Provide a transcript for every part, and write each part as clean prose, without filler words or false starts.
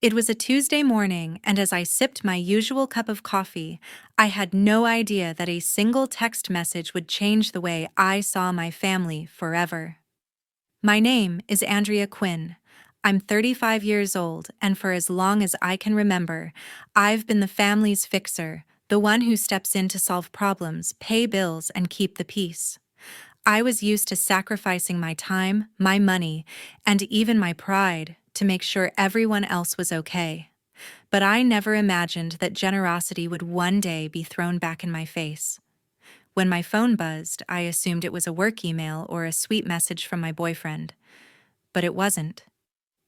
It was a Tuesday morning, and as I sipped my usual cup of coffee, I had no idea that a single text message would change the way I saw my family forever. My name is Andrea Quinn. I'm 35 years old, and for as long as I can remember, I've been the family's fixer, the one who steps in to solve problems, pay bills, and keep the peace. I was used to sacrificing my time, my money, and even my pride to make sure everyone else was okay. But I never imagined that generosity would one day be thrown back in my face. When my phone buzzed, I assumed it was a work email or a sweet message from my boyfriend. But it wasn't.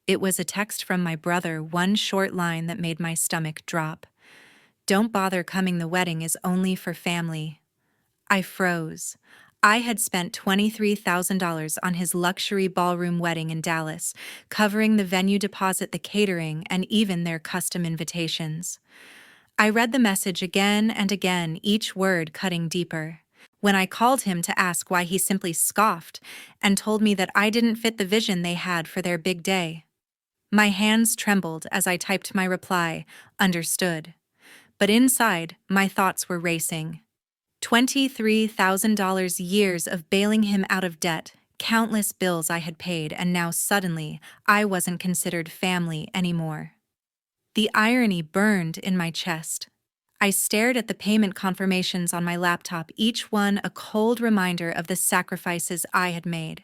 It was a text from my brother, one short line that made my stomach drop. "Don't bother coming, the wedding is only for family." I froze. I had spent $23,000 on his luxury ballroom wedding in Dallas, covering the venue deposit, the catering, and even their custom invitations. I read the message again and again, each word cutting deeper. When I called him to ask why, he simply scoffed and told me that I didn't fit the vision they had for their big day. My hands trembled as I typed my reply, "Understood." But inside, my thoughts were racing. $23,000, years of bailing him out of debt, countless bills I had paid, and now suddenly I wasn't considered family anymore. The irony burned in my chest. I stared at the payment confirmations on my laptop, each one a cold reminder of the sacrifices I had made.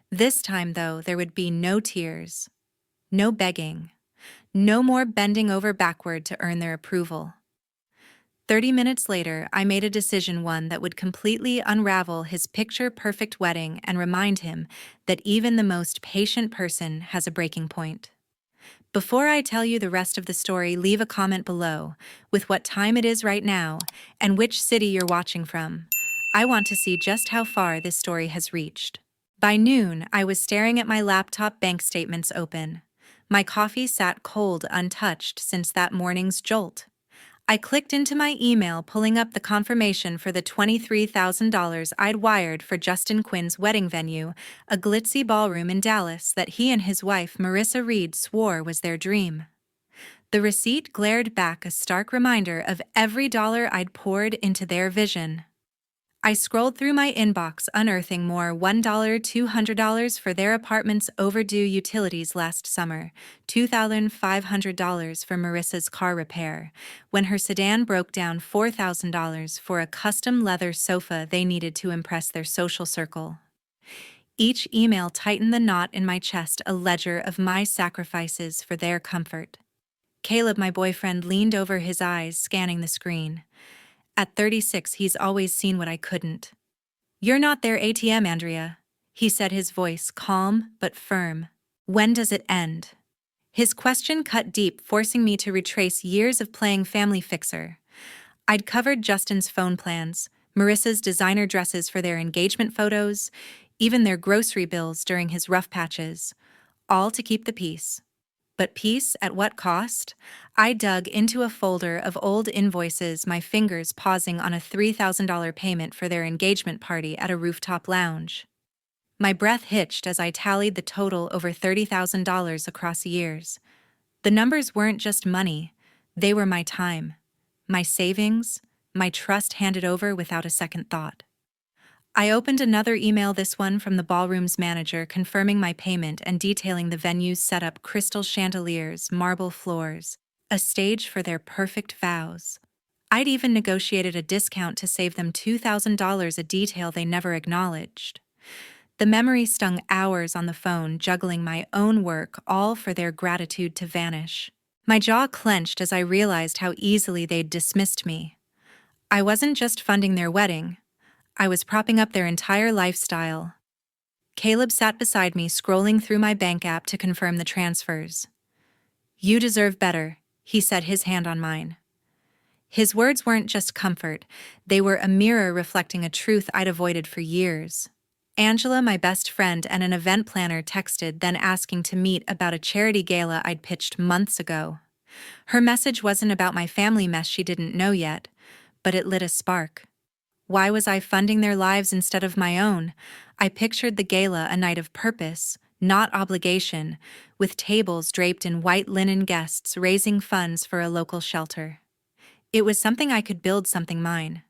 This time, though, there would be no tears, no begging, no more bending over backward to earn their approval. 30 minutes later, I made a decision, one that would completely unravel his picture-perfect wedding and remind him that even the most patient person has a breaking point. Before I tell you the rest of the story, leave a comment below with what time it is right now and which city you're watching from. I want to see just how far this story has reached. By noon, I was staring at my laptop, bank statements open. My coffee sat cold, untouched since that morning's jolt. I clicked into my email, pulling up the confirmation for the $23,000 I'd wired for Justin Quinn's wedding venue, a glitzy ballroom in Dallas that he and his wife, Marissa Reed, swore was their dream. The receipt glared back, a stark reminder of every dollar I'd poured into their vision. I scrolled through my inbox, unearthing more $1, $200 for their apartment's overdue utilities last summer, $2,500 for Marissa's car repair, when her sedan broke down, $4,000 for a custom leather sofa they needed to impress their social circle. Each email tightened the knot in my chest, a ledger of my sacrifices for their comfort. Caleb, my boyfriend, leaned over, his eyes scanning the screen. At 36, he's always seen what I couldn't. "You're not their ATM, Andrea," he said, his voice calm but firm. "When does it end?" His question cut deep, forcing me to retrace years of playing family fixer. I'd covered Justin's phone plans, Marissa's designer dresses for their engagement photos, even their grocery bills during his rough patches, all to keep the peace. But peace at what cost? I dug into a folder of old invoices, my fingers pausing on a $3,000 payment for their engagement party at a rooftop lounge. My breath hitched as I tallied the total, over $30,000 across years. The numbers weren't just money, they were my time, my savings, my trust handed over without a second thought. I opened another email, this one from the ballroom's manager, confirming my payment and detailing the venue's setup: crystal chandeliers, marble floors, a stage for their perfect vows. I'd even negotiated a discount to save them $2,000, a detail they never acknowledged. The memory stung, hours on the phone, juggling my own work, all for their gratitude to vanish. My jaw clenched as I realized how easily they'd dismissed me. I wasn't just funding their wedding, I was propping up their entire lifestyle. Caleb sat beside me, scrolling through my bank app to confirm the transfers. "You deserve better," he said, his hand on mine. His words weren't just comfort, they were a mirror reflecting a truth I'd avoided for years. Angela, my best friend and an event planner, texted, then asking to meet about a charity gala I'd pitched months ago. Her message wasn't about my family mess she didn't know yet, but it lit a spark. Why was I funding their lives instead of my own? I pictured the gala, a night of purpose, not obligation, with tables draped in white linen, guests raising funds for a local shelter. It was something I could build, something mine.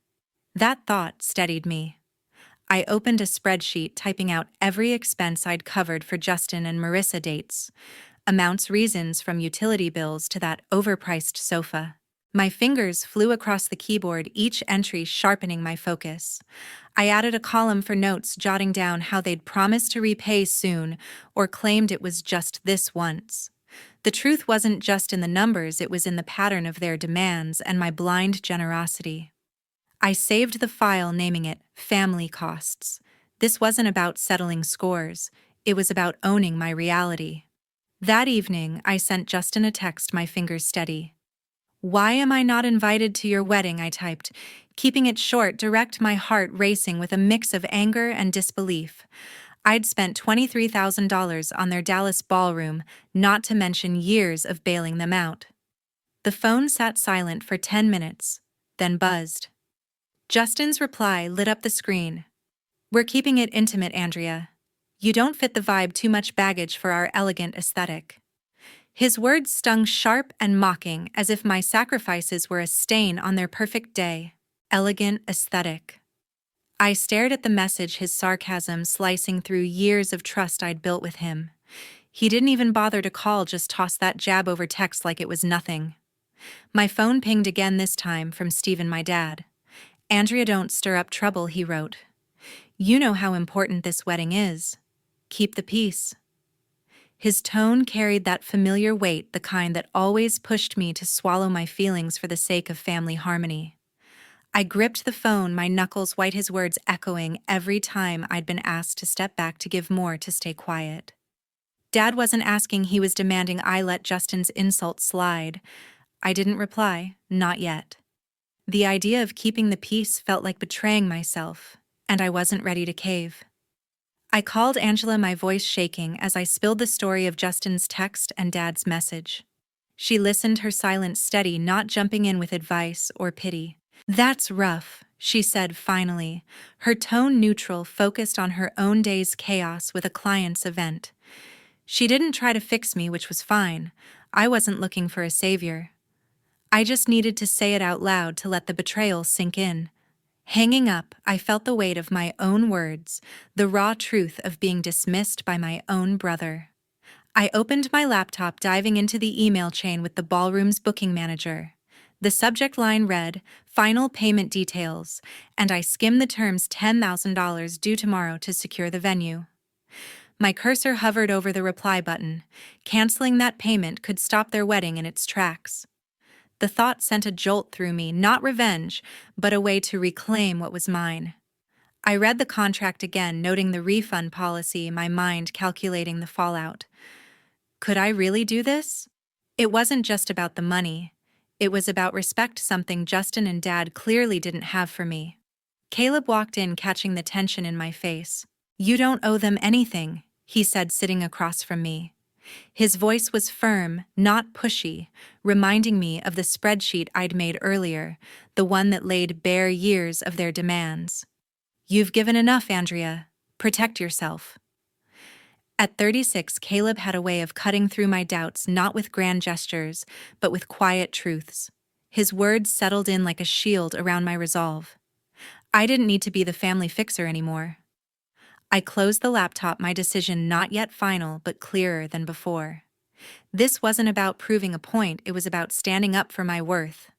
That thought steadied me. I opened a spreadsheet, typing out every expense I'd covered for Justin and Marissa, dates, amounts, reasons, from utility bills to that overpriced sofa. My fingers flew across the keyboard, each entry sharpening my focus. I added a column for notes, jotting down how they'd promised to repay soon or claimed it was just this once. The truth wasn't just in the numbers, it was in the pattern of their demands and my blind generosity. I saved the file, naming it Family Costs. This wasn't about settling scores, it was about owning my reality. That evening, I sent Justin a text, my fingers steady. "Why am I not invited to your wedding?" I typed, keeping it short, direct, my heart racing with a mix of anger and disbelief. I'd spent $23,000 on their Dallas ballroom, not to mention years of bailing them out. The phone sat silent for 10 minutes, then buzzed. Justin's reply lit up the screen. "We're keeping it intimate, Andrea. You don't fit the vibe, too much baggage for our elegant aesthetic." His words stung sharp and mocking, as if my sacrifices were a stain on their perfect day. Elegant aesthetic. I stared at the message, his sarcasm slicing through years of trust I'd built with him. He didn't even bother to call, just tossed that jab over text like it was nothing. My phone pinged again, this time from Stephen, my dad. "Andrea, don't stir up trouble," he wrote. "You know how important this wedding is. Keep the peace." His tone carried that familiar weight, the kind that always pushed me to swallow my feelings for the sake of family harmony. I gripped the phone, my knuckles white, his words echoing every time I'd been asked to step back, to give more, to stay quiet. Dad wasn't asking, he was demanding. I let Justin's insult slide. I didn't reply, not yet. The idea of keeping the peace felt like betraying myself, and I wasn't ready to cave. I called Angela, my voice shaking as I spilled the story of Justin's text and Dad's message. She listened, her silence steady, not jumping in with advice or pity. "That's rough," she said finally, her tone neutral, focused on her own day's chaos with a client's event. She didn't try to fix me, which was fine. I wasn't looking for a savior. I just needed to say it out loud to let the betrayal sink in. Hanging up, I felt the weight of my own words, the raw truth of being dismissed by my own brother. I opened my laptop, diving into the email chain with the ballroom's booking manager. The subject line read, "Final payment details," and I skimmed the terms. $10,000 due tomorrow to secure the venue. My cursor hovered over the reply button. Canceling that payment could stop their wedding in its tracks. The thought sent a jolt through me, not revenge, but a way to reclaim what was mine. I read the contract again, noting the refund policy, my mind calculating the fallout. Could I really do this? It wasn't just about the money. It was about respect, something Justin and Dad clearly didn't have for me. Caleb walked in, catching the tension in my face. "You don't owe them anything," he said, sitting across from me. His voice was firm, not pushy, reminding me of the spreadsheet I'd made earlier, the one that laid bare years of their demands. "You've given enough, Andrea. Protect yourself." At 36, Caleb had a way of cutting through my doubts, not with grand gestures, but with quiet truths. His words settled in like a shield around my resolve. I didn't need to be the family fixer anymore. I closed the laptop, my decision not yet final, but clearer than before. This wasn't about proving a point, it was about standing up for my worth.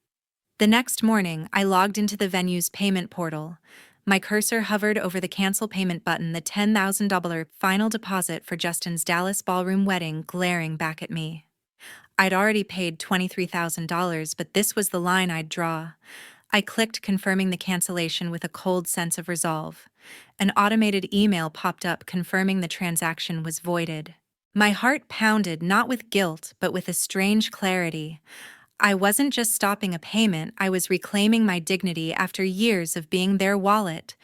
The next morning, I logged into the venue's payment portal. My cursor hovered over the cancel payment button, the $10,000 final deposit for Justin's Dallas ballroom wedding glaring back at me. I'd already paid $23,000, but this was the line I'd draw. I clicked, confirming the cancellation with a cold sense of resolve. An automated email popped up confirming the transaction was voided. My heart pounded, not with guilt, but with a strange clarity. I wasn't just stopping a payment, I was reclaiming my dignity after years of being their wallet.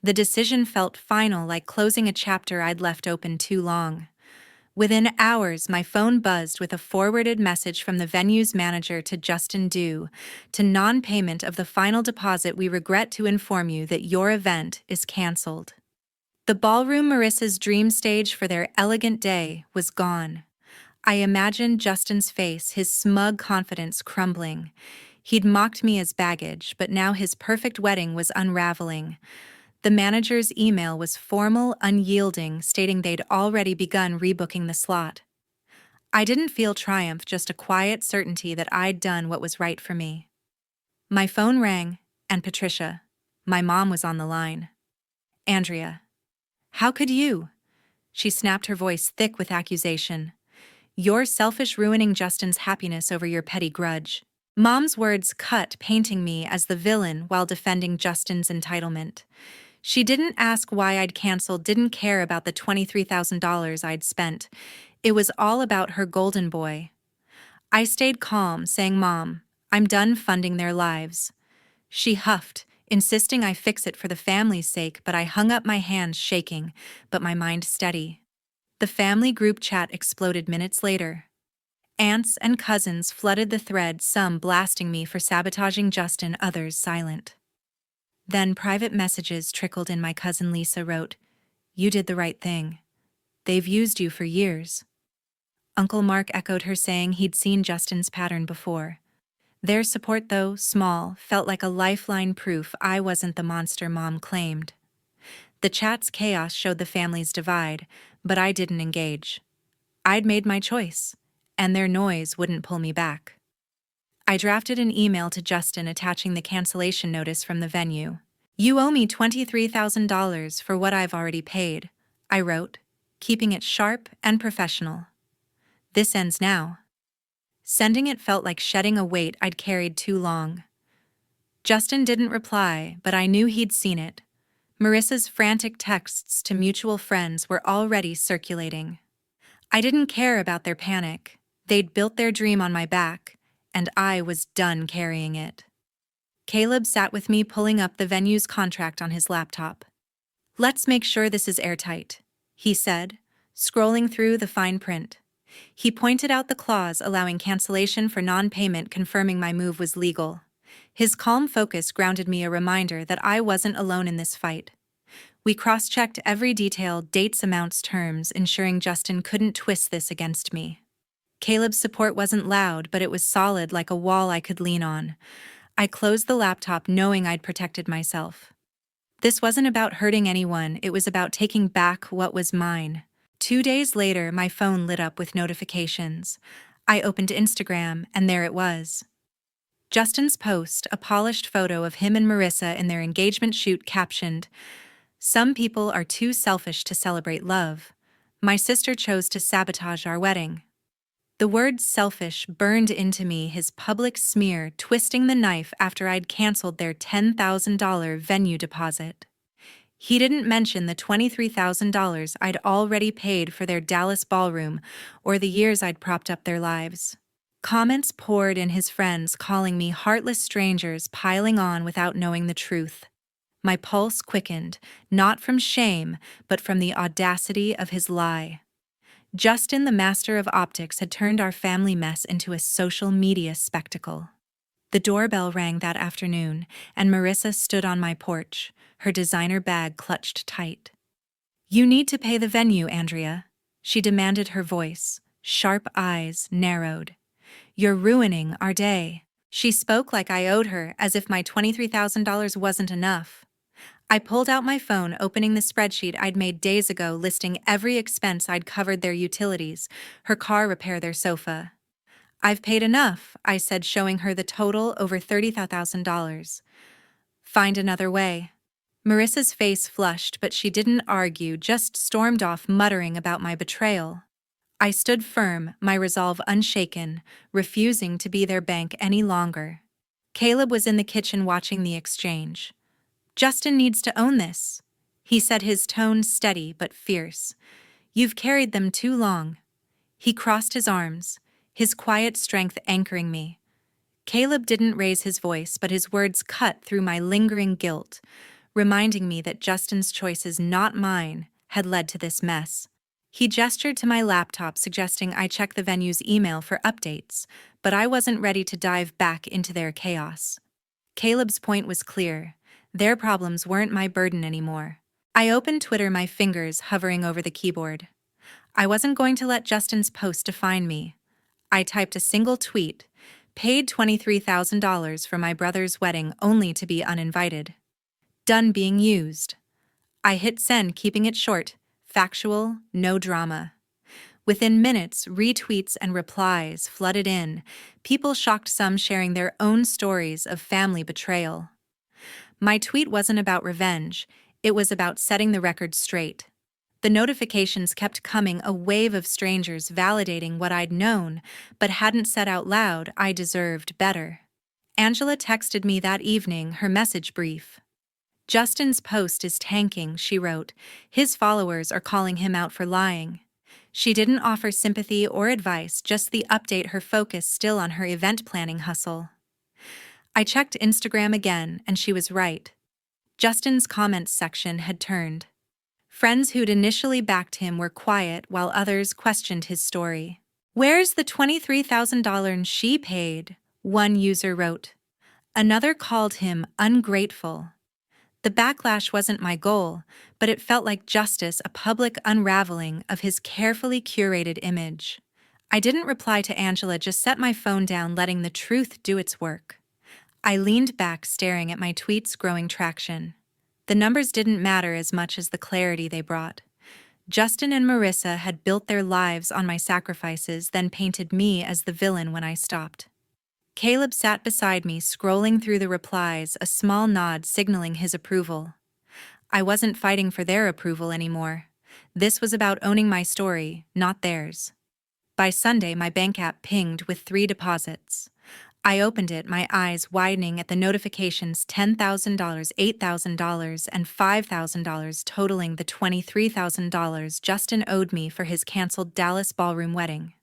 The decision felt final, like closing a chapter I'd left open too long. Within hours, my phone buzzed with a forwarded message from the venue's manager to Justin: "Due to non-payment of the final deposit, we regret to inform you that your event is canceled." The ballroom Marissa's dream stage for their elegant day was gone. I imagined Justin's face, his smug confidence crumbling. He'd mocked me as baggage, but now his perfect wedding was unraveling. The manager's email was formal, unyielding, stating they'd already begun rebooking the slot. I didn't feel triumph, just a quiet certainty that I'd done what was right for me. My phone rang, and Patricia, my mom, was on the line. "Andrea, how could you?" She snapped, her voice thick with accusation. "You're selfish, ruining Justin's happiness over your petty grudge." Mom's words cut, painting me as the villain while defending Justin's entitlement. She didn't ask why I'd canceled, didn't care about the $23,000 I'd spent. It was all about her golden boy. I stayed calm, saying, "Mom, I'm done funding their lives." She huffed, insisting I fix it for the family's sake, but I hung up, my hands shaking, but my mind steady. The family group chat exploded minutes later. Aunts and cousins flooded the thread, some blasting me for sabotaging Justin, others silent. Then private messages trickled in. My cousin Lisa wrote, "You did the right thing. They've used you for years." Uncle Mark echoed her, saying he'd seen Justin's pattern before. Their support, though small, felt like a lifeline, proof I wasn't the monster Mom claimed. The chat's chaos showed the family's divide, but I didn't engage. I'd made my choice, and their noise wouldn't pull me back. I drafted an email to Justin attaching the cancellation notice from the venue. "You owe me $23,000 for what I've already paid," I wrote, keeping it sharp and professional. "This ends now." Sending it felt like shedding a weight I'd carried too long. Justin didn't reply, but I knew he'd seen it. Marissa's frantic texts to mutual friends were already circulating. I didn't care about their panic. They'd built their dream on my back, and I was done carrying it. Caleb sat with me, pulling up the venue's contract on his laptop. "Let's make sure this is airtight," he said, scrolling through the fine print. He pointed out the clause allowing cancellation for non-payment, confirming my move was legal. His calm focus grounded me, a reminder that I wasn't alone in this fight. We cross-checked every detail, dates, amounts, terms, ensuring Justin couldn't twist this against me. Caleb's support wasn't loud, but it was solid, like a wall I could lean on. I closed the laptop, knowing I'd protected myself. This wasn't about hurting anyone, it was about taking back what was mine. 2 days later, my phone lit up with notifications. I opened Instagram, and there it was. Justin's post, a polished photo of him and Marissa in their engagement shoot, captioned, "Some people are too selfish to celebrate love. My sister chose to sabotage our wedding." The word selfish burned into me, his public smear twisting the knife after I'd canceled their $10,000 venue deposit. He didn't mention the $23,000 I'd already paid for their Dallas ballroom or the years I'd propped up their lives. Comments poured in, his friends calling me heartless, strangers piling on without knowing the truth. My pulse quickened, not from shame, but from the audacity of his lie. Justin, the master of optics, had turned our family mess into a social media spectacle. The doorbell rang that afternoon, and Marissa stood on my porch, her designer bag clutched tight. "You need to pay the venue, Andrea," she demanded, her voice, sharp eyes narrowed. "You're ruining our day." She spoke like I owed her, as if my $23,000 wasn't enough. I pulled out my phone, opening the spreadsheet I'd made days ago, listing every expense I'd covered: their utilities, her car repair, their sofa. "I've paid enough," I said, showing her the total, over $30,000. "Find another way." Marissa's face flushed, but she didn't argue, just stormed off, muttering about my betrayal. I stood firm, my resolve unshaken, refusing to be their bank any longer. Caleb was in the kitchen watching the exchange. "Justin needs to own this," he said, his tone steady but fierce. "You've carried them too long." He crossed his arms, his quiet strength anchoring me. Caleb didn't raise his voice, but his words cut through my lingering guilt, reminding me that Justin's choices, not mine, had led to this mess. He gestured to my laptop, suggesting I check the venue's email for updates, but I wasn't ready to dive back into their chaos. Caleb's point was clear. Their problems weren't my burden anymore. I opened Twitter, my fingers hovering over the keyboard. I wasn't going to let Justin's post define me. I typed a single tweet, paid $23,000 for my brother's wedding only to be uninvited. Done being used. I hit send, keeping it short, factual, no drama. Within minutes, retweets and replies flooded in, people shocked, some sharing their own stories of family betrayal. My tweet wasn't about revenge, it was about setting the record straight. The notifications kept coming, a wave of strangers validating what I'd known, but hadn't said out loud. I deserved better. Angela texted me that evening, her message brief. Justin's post is tanking, she wrote. His followers are calling him out for lying. She didn't offer sympathy or advice, just the update, her focus still on her event planning hustle. I checked Instagram again, and she was right. Justin's comments section had turned. Friends who'd initially backed him were quiet while others questioned his story. "Where's the $23,000 she paid?" one user wrote. Another called him ungrateful. The backlash wasn't my goal, but it felt like justice, a public unraveling of his carefully curated image. I didn't reply to Angela, just set my phone down, letting the truth do its work. I leaned back, staring at my tweets' growing traction. The numbers didn't matter as much as the clarity they brought. Justin and Marissa had built their lives on my sacrifices, then painted me as the villain when I stopped. Caleb sat beside me, scrolling through the replies, a small nod signaling his approval. I wasn't fighting for their approval anymore. This was about owning my story, not theirs. By Sunday, my bank app pinged with 3 deposits. I opened it, my eyes widening at the notifications: $10,000, $8,000, and $5,000, totaling the $23,000 Justin owed me for his canceled Dallas ballroom wedding.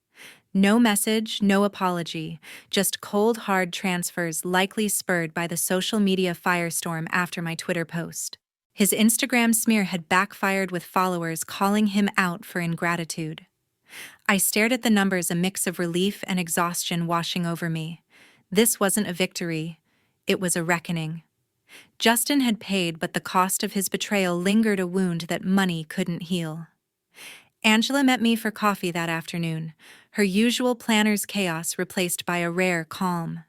No message, no apology, just cold, hard transfers, likely spurred by the social media firestorm after my Twitter post. His Instagram smear had backfired, with followers calling him out for ingratitude. I stared at the numbers, a mix of relief and exhaustion washing over me. This wasn't a victory, it was a reckoning. Justin had paid, but the cost of his betrayal lingered, a wound that money couldn't heal. Angela met me for coffee that afternoon, her usual planner's chaos replaced by a rare calm.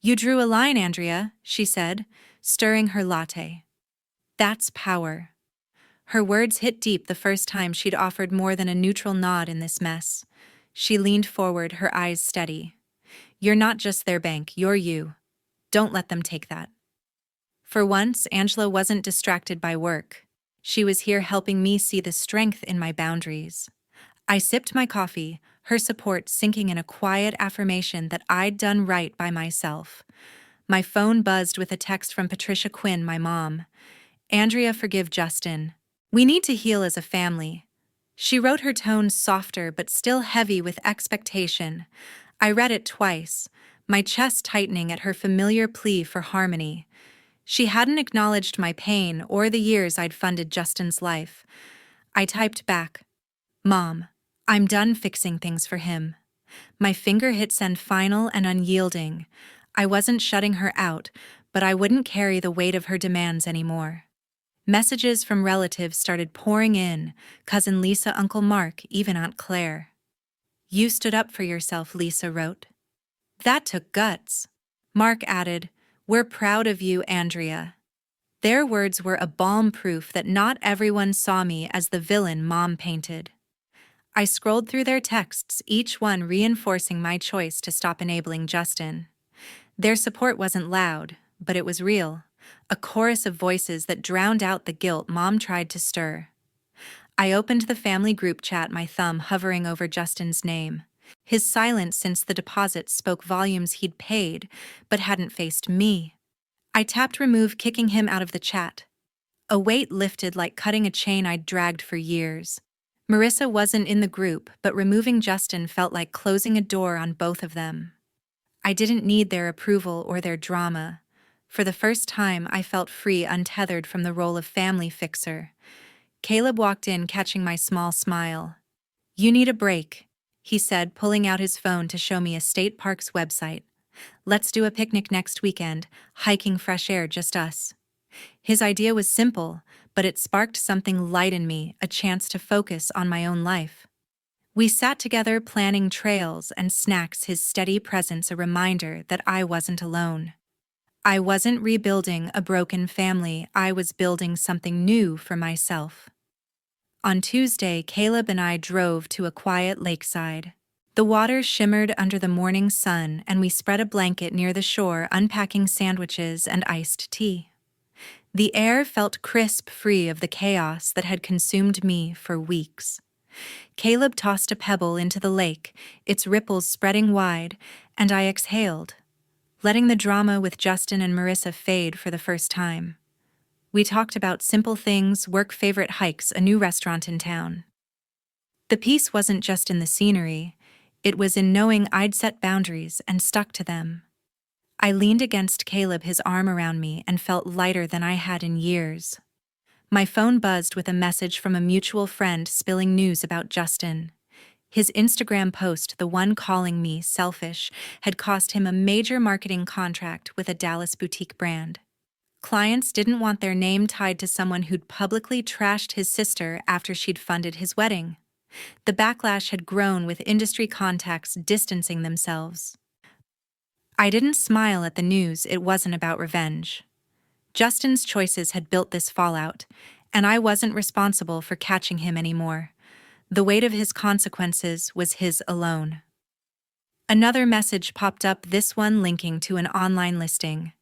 "You drew a line, Andrea," she said, stirring her latte. "That's power." Her words hit deep, the first time she'd offered more than a neutral nod in this mess. She leaned forward, her eyes steady. "You're not just their bank, you're you. Don't let them take that." For once, Angela wasn't distracted by work. She was here helping me see the strength in my boundaries. I sipped my coffee, her support sinking in, a quiet affirmation that I'd done right by myself. My phone buzzed with a text from Patricia Quinn, my mom. "Andrea, forgive Justin. We need to heal as a family." She wrote, her tone softer but still heavy with expectation. I read it twice, my chest tightening at her familiar plea for harmony. She hadn't acknowledged my pain or the years I'd funded Justin's life. I typed back, "Mom, I'm done fixing things for him." My finger hit send, final and unyielding. I wasn't shutting her out, but I wouldn't carry the weight of her demands anymore. Messages from relatives started pouring in: Cousin Lisa, Uncle Mark, even Aunt Claire. "You stood up for yourself," Lisa wrote. "That took guts." Mark added, "We're proud of you, Andrea." Their words were a balm, proof that not everyone saw me as the villain Mom painted. I scrolled through their texts, each one reinforcing my choice to stop enabling Justin. Their support wasn't loud, but it was real, a chorus of voices that drowned out the guilt Mom tried to stir. I opened the family group chat, my thumb hovering over Justin's name. His silence since the deposit spoke volumes. He'd paid, but hadn't faced me. I tapped remove, kicking him out of the chat. A weight lifted, like cutting a chain I'd dragged for years. Marissa wasn't in the group, but removing Justin felt like closing a door on both of them. I didn't need their approval or their drama. For the first time, I felt free, untethered from the role of family fixer. Caleb walked in, catching my small smile. "You need a break," he said, pulling out his phone to show me a state park's website. "Let's do a picnic next weekend, hiking, fresh air, just us." His idea was simple, but it sparked something light in me, a chance to focus on my own life. We sat together planning trails and snacks, his steady presence a reminder that I wasn't alone. I wasn't rebuilding a broken family, I was building something new for myself. On Tuesday, Caleb and I drove to a quiet lakeside. The water shimmered under the morning sun, and we spread a blanket near the shore, unpacking sandwiches and iced tea. The air felt crisp, free of the chaos that had consumed me for weeks. Caleb tossed a pebble into the lake, its ripples spreading wide, and I exhaled, letting the drama with Justin and Marissa fade for the first time. We talked about simple things, work favorite hikes, a new restaurant in town. The peace wasn't just in the scenery, it was in knowing I'd set boundaries and stuck to them. I leaned against Caleb, his arm around me, and felt lighter than I had in years. My phone buzzed with a message from a mutual friend spilling news about Justin. His Instagram post, the one calling me selfish, had cost him a major marketing contract with a Dallas boutique brand. Clients didn't want their name tied to someone who'd publicly trashed his sister after she'd funded his wedding. The backlash had grown, with industry contacts distancing themselves. I didn't smile at the news. It wasn't about revenge. Justin's choices had built this fallout, and I wasn't responsible for catching him anymore. The weight of his consequences was his alone. Another message popped up, this one linking to an online listing.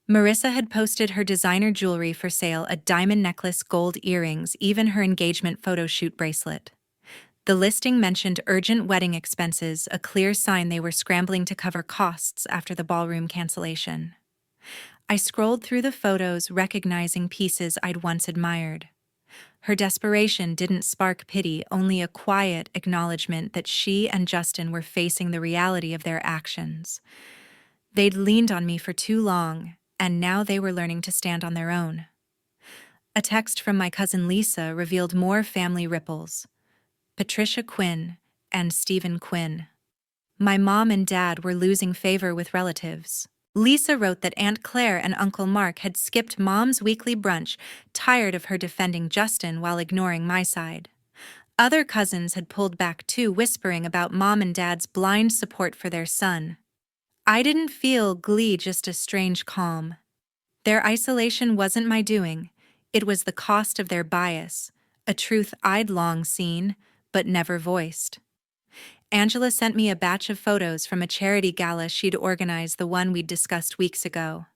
Marissa had posted her designer jewelry for sale, a diamond necklace, gold earrings, even her engagement photo shoot bracelet. The listing mentioned urgent wedding expenses, a clear sign they were scrambling to cover costs after the ballroom cancellation. I scrolled through the photos, recognizing pieces I'd once admired. Her desperation didn't spark pity, only a quiet acknowledgement that she and Justin were facing the reality of their actions. They'd leaned on me for too long, and now they were learning to stand on their own. A text from my cousin Lisa revealed more family ripples. Patricia Quinn and Stephen Quinn. My mom and dad were losing favor with relatives. Lisa wrote that Aunt Claire and Uncle Mark had skipped Mom's weekly brunch, tired of her defending Justin while ignoring my side. Other cousins had pulled back too, whispering about Mom and Dad's blind support for their son. I didn't feel glee, just a strange calm. Their isolation wasn't my doing, it was the cost of their bias, a truth I'd long seen, but never voiced. Angela sent me a batch of photos from a charity gala she'd organized, the one we'd discussed weeks ago.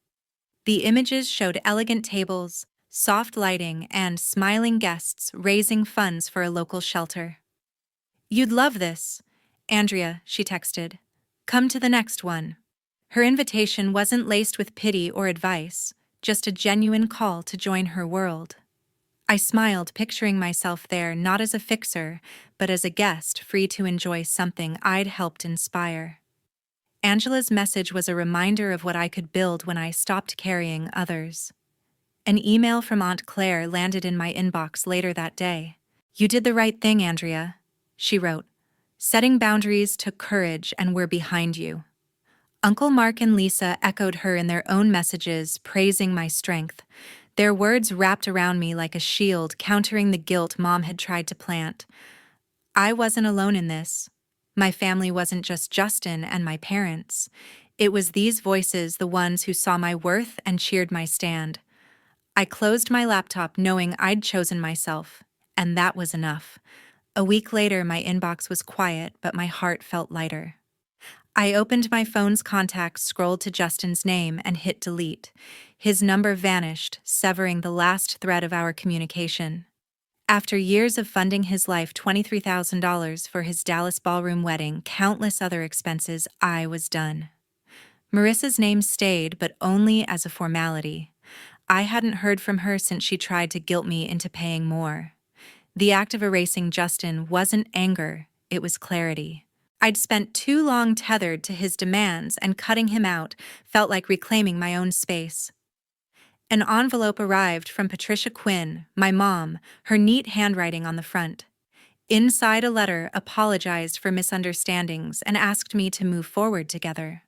The images showed elegant tables, soft lighting, and smiling guests raising funds for a local shelter. "You'd love this, Andrea," she texted. "Come to the next one." Her invitation wasn't laced with pity or advice, just a genuine call to join her world. I smiled, picturing myself there not as a fixer, but as a guest free to enjoy something I'd helped inspire. Angela's message was a reminder of what I could build when I stopped carrying others. An email from Aunt Claire landed in my inbox later that day. "You did the right thing, Andrea," she wrote. "Setting boundaries took courage, and we're behind you." Uncle Mark and Lisa echoed her in their own messages, praising my strength. Their words wrapped around me like a shield, countering the guilt Mom had tried to plant. I wasn't alone in this. My family wasn't just Justin and my parents. It was these voices, the ones who saw my worth and cheered my stand. I closed my laptop knowing I'd chosen myself, and that was enough. A week later, my inbox was quiet, but my heart felt lighter. I opened my phone's contacts, scrolled to Justin's name, and hit delete. His number vanished, severing the last thread of our communication. After years of funding his life, $23,000 for his Dallas ballroom wedding, countless other expenses, I was done. Marissa's name stayed, but only as a formality. I hadn't heard from her since she tried to guilt me into paying more. The act of erasing Justin wasn't anger, it was clarity. I'd spent too long tethered to his demands, and cutting him out felt like reclaiming my own space. An envelope arrived from Patricia Quinn, my mom, her neat handwriting on the front. Inside, a letter apologized for misunderstandings and asked me to move forward together.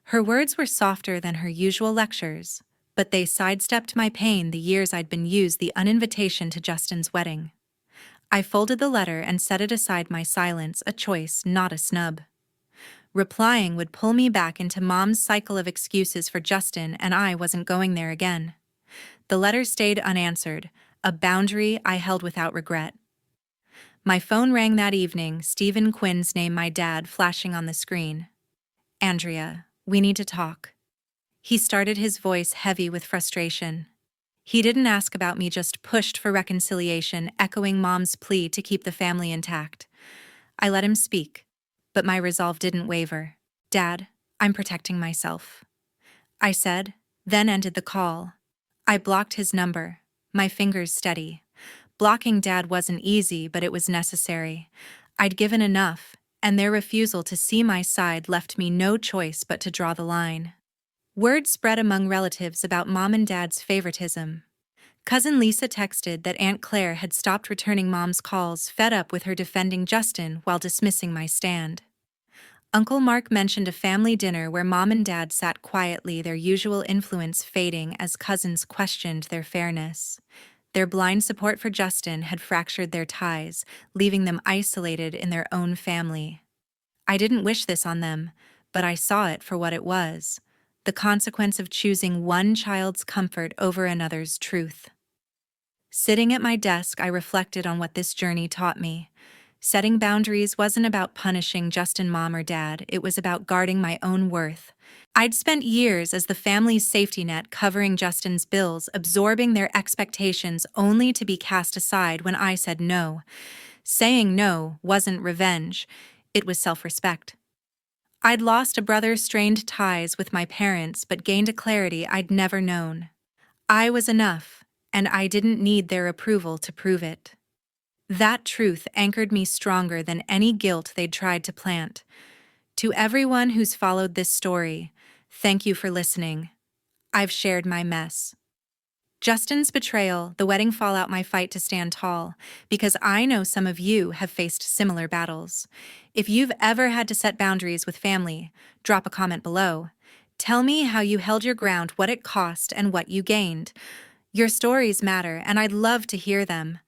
Her words were softer than her usual lectures, But they sidestepped my pain the years I'd been used the uninvitation to Justin's wedding. I folded the letter and set it aside my silence, a choice, not a snub. Replying would pull me back into Mom's cycle of excuses for Justin, and I wasn't going there again. The letter stayed unanswered, a boundary I held without regret. My phone rang that evening, Stephen Quinn's name, my dad, flashing on the screen. "Andrea, we need to talk." He started, his voice heavy with frustration. He didn't ask about me, just pushed for reconciliation, echoing Mom's plea to keep the family intact. I let him speak, but my resolve didn't waver. "Dad, I'm protecting myself," I said, then ended the call. I blocked his number, my fingers steady. Blocking Dad wasn't easy, but it was necessary. I'd given enough, and their refusal to see my side left me no choice but to draw the line. Word spread among relatives about Mom and Dad's favoritism. Cousin Lisa texted that Aunt Claire had stopped returning Mom's calls, fed up with her defending Justin while dismissing my stand. Uncle Mark mentioned a family dinner where Mom and Dad sat quietly, their usual influence fading as cousins questioned their fairness. Their blind support for Justin had fractured their ties, leaving them isolated in their own family. I didn't wish this on them, but I saw it for what it was: the consequence of choosing one child's comfort over another's truth. Sitting at my desk, I reflected on what this journey taught me. Setting boundaries wasn't about punishing Justin, Mom, or Dad, it was about guarding my own worth. I'd spent years as the family's safety net, covering Justin's bills, absorbing their expectations, only to be cast aside when I said no. Saying no wasn't revenge, it was self-respect. I'd lost a brother, strained ties with my parents, but gained a clarity I'd never known. I was enough, and I didn't need their approval to prove it. That truth anchored me stronger than any guilt they'd tried to plant. To everyone who's followed this story, thank you for listening. I've shared my mess. Justin's betrayal, the wedding fallout, my fight to stand tall, because I know some of you have faced similar battles. If you've ever had to set boundaries with family, drop a comment below. Tell me how you held your ground, what it cost, and what you gained. Your stories matter, and I'd love to hear them.